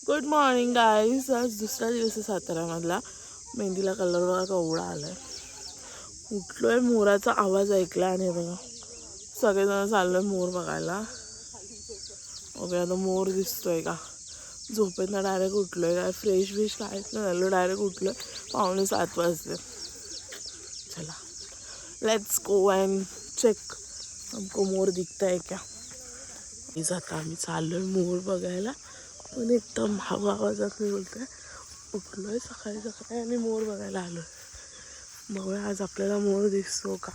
Good morning guys. आज दुसरा दिवस आहे साताऱ्यामधला. मेहंदीला कलर बघा केवढा आलाय. उठलोय, मोराचा आवाज ऐकला आणि बघा सगळेजण चाललोय मोर बघायला. ओके, आता मोर दिसतोय का. झोपेतनं डायरेक्ट उठलोय, काय फ्रेश विश काहीच नाही झालं, डायरेक्ट उठलोय. 6:45 वाजले. चला लेट्स गो अँड चेक हमको मोर दिखता है क्या. आता आम्ही चाललोय मोर बघायला. पण एकदम हवा आवाजात मी बोलते, उठलोय सकाळी सकाळी आणि मोर बघायला आलोय. बघूया आज आपल्याला मोर दिसतो का.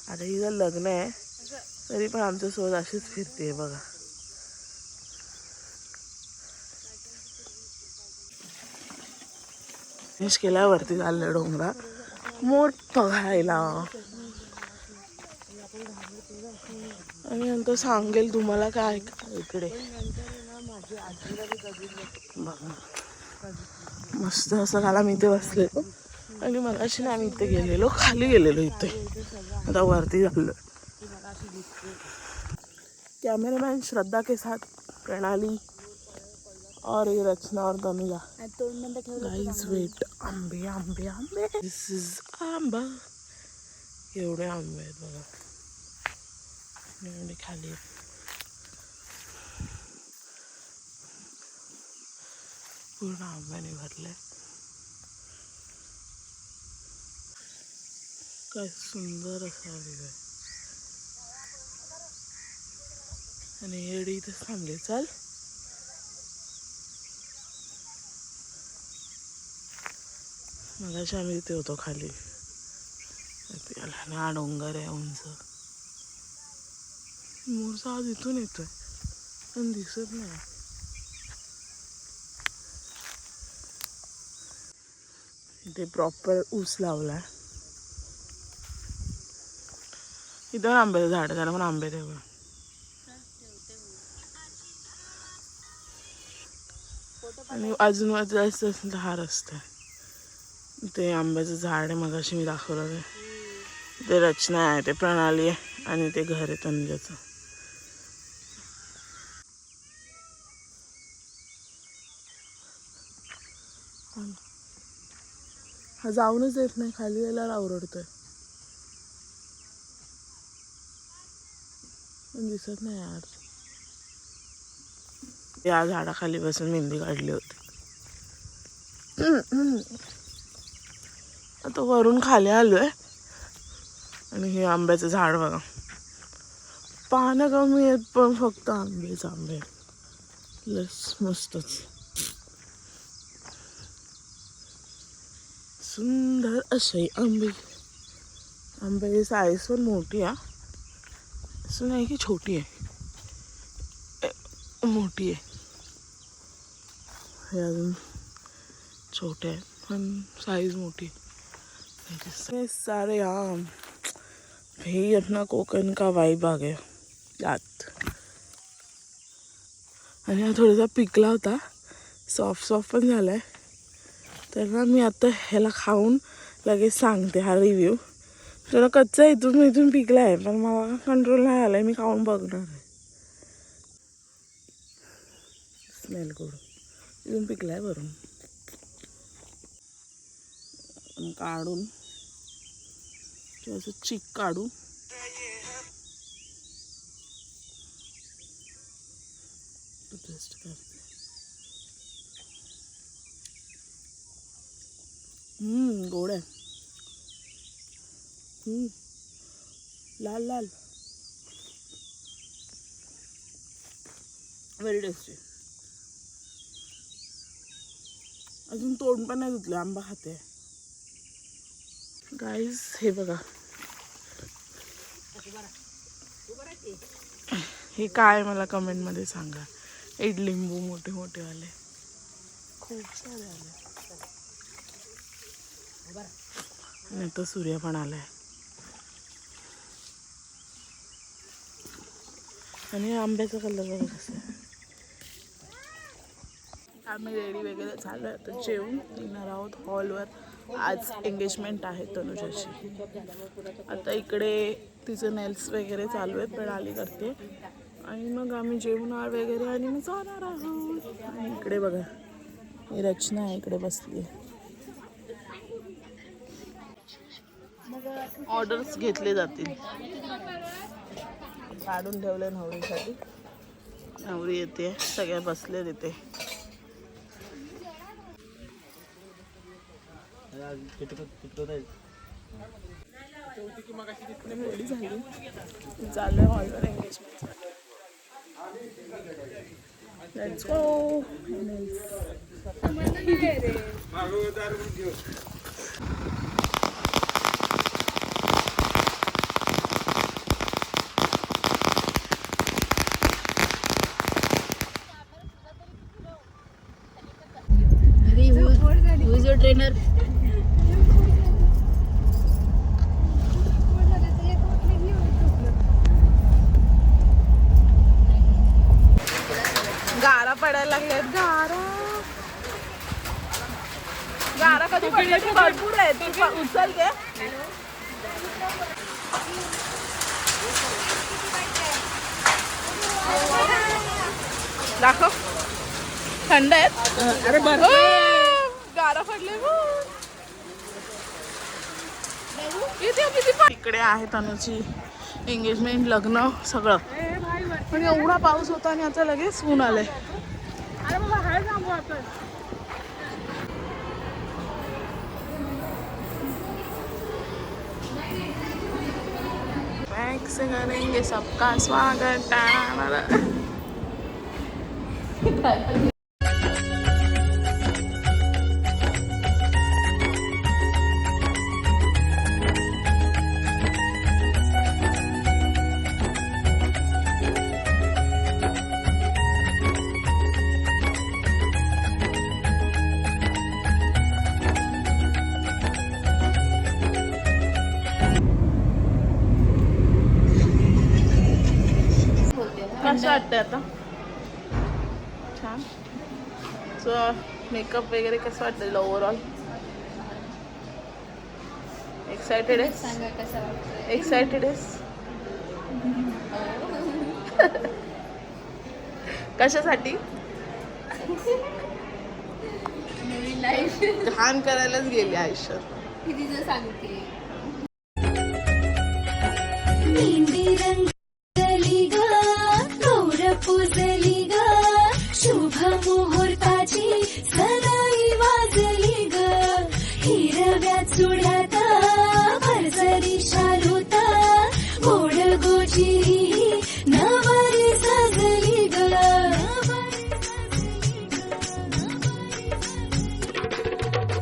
आता हिचं लग्न आहे तरी पण आमच्या सोबत अशीच फिरते बघा. फिनिश केल्यावरती चाललं डोंगरा मोर बघायला. आणि नंतर सांगेल तुम्हाला काय इकडे बघा. मस्त असं काला मी इथे बसलेलो आणि मगाशी ना आम्ही इथे गेलेलो, खाली गेलेलो इथे. आता वरती झालं. कॅमेरामॅन श्रद्धा के साथ प्रणाली और ये रचना और तनुजा. Guys weight. आंबे आंबे आंबे. दिस इज आंबा. एवढे आंबे आहेत बघा. एवढे खाली पूर्ण आंब्याने भरले. काय सुंदर असा व्ह्यू आहे. आणि येडी इथेच थांबले. चाल मगाशी आम्ही इथे होतो खाली. आणि हा डोंगर आहे उंच. मोरचा आवाज इथून येतोय पण दिसत नाही. इथे प्रॉपर ऊस लावलाय. इथं आंब्याचं झाड आहे, त्याला पण आंबे तेवढं. आणि अजून जायचं असेल तर हा रस्ता आहे. ते आंब्याचं झाड आहे मगाशी मी दाखवलं ते रचना आहे, ते प्रणाली आहे आणि ते घर आहे तनुजाचं. हा जाऊनच येत नाही, खाली यायला आवडतोय पण दिसत नाही यार. या झाडाखाली बसून मेहंदी काढली होती. आता वरून खाली आलोय आणि हे आंब्याचं झाड बघा. पानं कमी आहेत पण फक्त आंबेच आंबे. लस मस्तच सुंदर असे आंबे. आंब्याची साईज पण मोठी आहे, असं नाही की छोटी आहे, मोठी आहे. हे अजून छोटे आहेत पण साईज मोठी. ये सारे आम भाई अपना कोकण का वाइब आ गया यात. आणि हा थोडासा पिकला होता, सॉफ्ट सॉफ्ट पण झालाय. तर ना मी आता ह्याला खाऊन लगेच सांगते हा रिव्ह्यू. थोडा कच्चा इथून पिकला आहे पण मला कंट्रोल नाही आलाय, मी खाऊन बघणार आहे. Smell good. इथून पिकलाय भरून. काढून असं चिक काढू. टेस्ट करते. गोड आहे. लाल लाल. Very tasty. अजून तोंड पण नाही धुतलं, आंबा खाते. गाईज हे बघा, हे काय मला कमेंटमध्ये सांगा. इडलिंबू मोठे मोठे वाले खूप सारे आले. आणि तर सूर्य पण आलाय. आणि आंब्याचा कलर बघा कसं आहे. आम्ही रेडी वगैरे झालो, आता जेवून निघणार आहोत हॉलवर. आज एंगेजमेंट आहे तनुजाची. आता इकडे तिचं नेल्स वगैरे चालू आहेत, प्रणाली करते आणि मग आम्ही जेवणार वगैरे आणि मग जाणार आहोत. आणि इकडे बघा ही रचना आहे, इकडे बसली. ऑर्डर्स घेतले जातील. काढून ठेवले नवरीसाठी. नवरी येते, सगळ्या बसले तिथे. रेडी झाली, चालू हॉलवर engagement. Let's go. Who is your trainer? गारा पडायला लागल्यात. गारा कधी पडल्या की भरपूर आहे. तू उचलते दाखव. थंड आहेत. अरे गारा पडले. इकडे आहे तनुची एंगेजमेंट, लग्न सगळं. पण एवढा पाऊस होता आणि आता लगेच ऊन आलंय. से करेंगे सबका स्वागत. कसं वाटतंय आता? छान. सो मेकअप वगैरे कसं वाटतं ओव्हरऑल? एक्सायटेड आहेस? एक्सायटेड आहेस? कशासाठी? घाण करायलाच गेली आयुष्यात. किती सांगते. पूजली ग शुभ मुहूर्ताची सदाई वाजली ग हिरव्या चुड्यात भरजरी शालूत गोड गोजी नवरी सजली ग.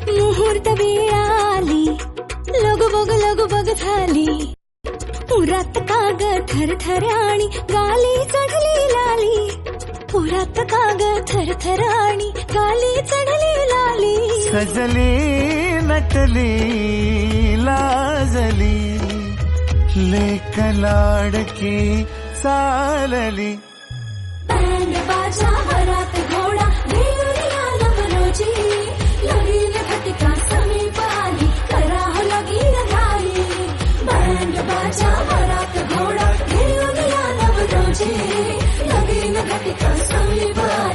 मुहूर्त वेळ आली लगू बग झाली. पुरात काग थरथर आणि गाली चढली लाली. पुरात काग थरथर आणि गाली चढली लाली. सजली नटली लाजली लेक लाडकी चालली. बँड बाजा वरात